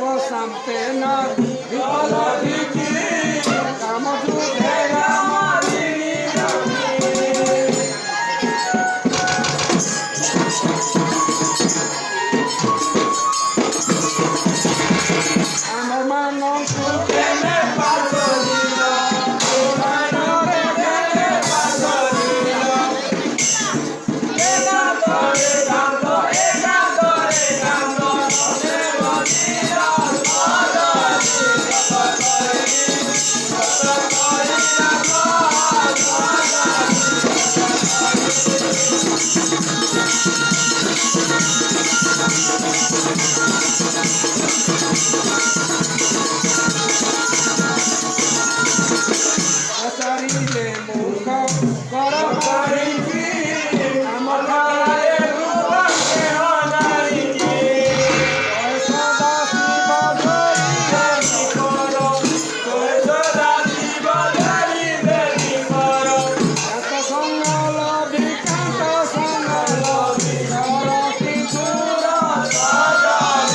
বসামতে না বিফল দিকি কাম যুদ্ধে রামারিণী আমার মানস প্রেমে পাগলিল তোমার প্রেমে পাগলিল একা করে কান্দ একা করে কান্দ মনে বলিল আচারিলে মুখ কর পারিকি আমার গায়ে রূপকে অনারিকি সদা শিব ধরিলে নিকর সদা শিব ধরিলে নিকর এত সঙ্গল বিকান্ত সঙ্গল বিকর কিশোর সজালে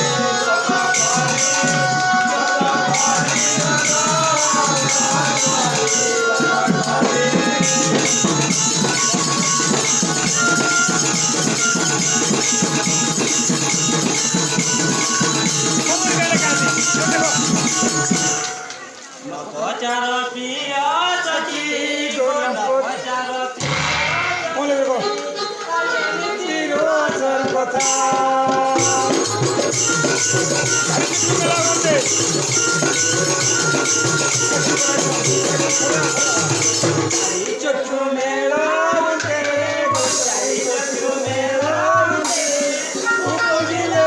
নভোচার প্রিয় সখী গো নভোচার মনে রেখো চিরচর কথা চক্ষু মেলা চক্ষু মেলা উপজিলে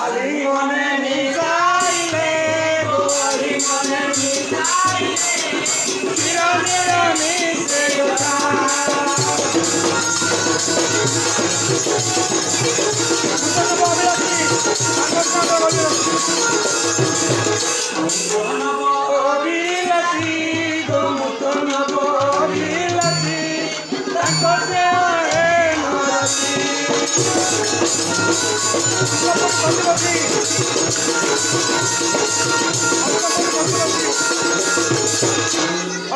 আলিঙ্গনে মিশাইলে আলিঙ্গনে মিশাইলে চিরদিন মিশে কথা অবিলাসী গো মুতন অবিলাসী তাঙ্ক সে নরসী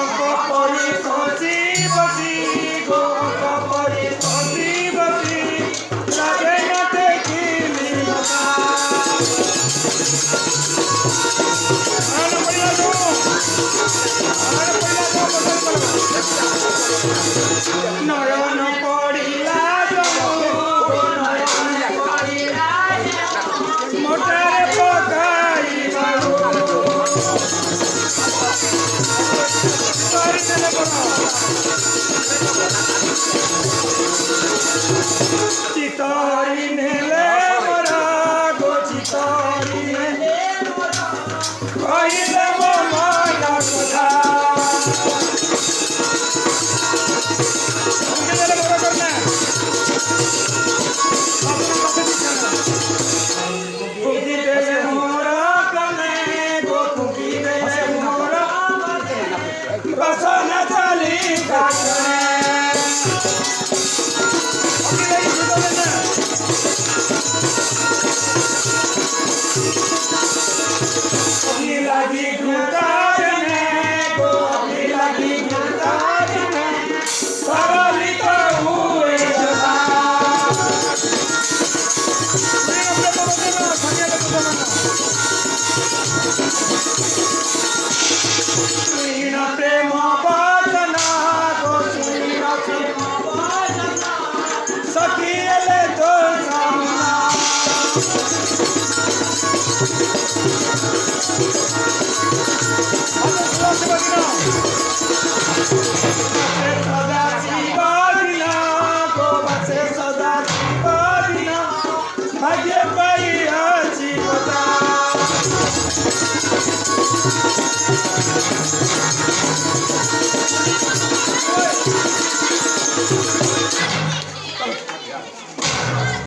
অঙ্ক পরি খসি বসি গো অঙ্ক পরি খসি বসি লাগে না দেখিলি নয়ন পড়িলা মোটারে পকাইবা চিতহরিণে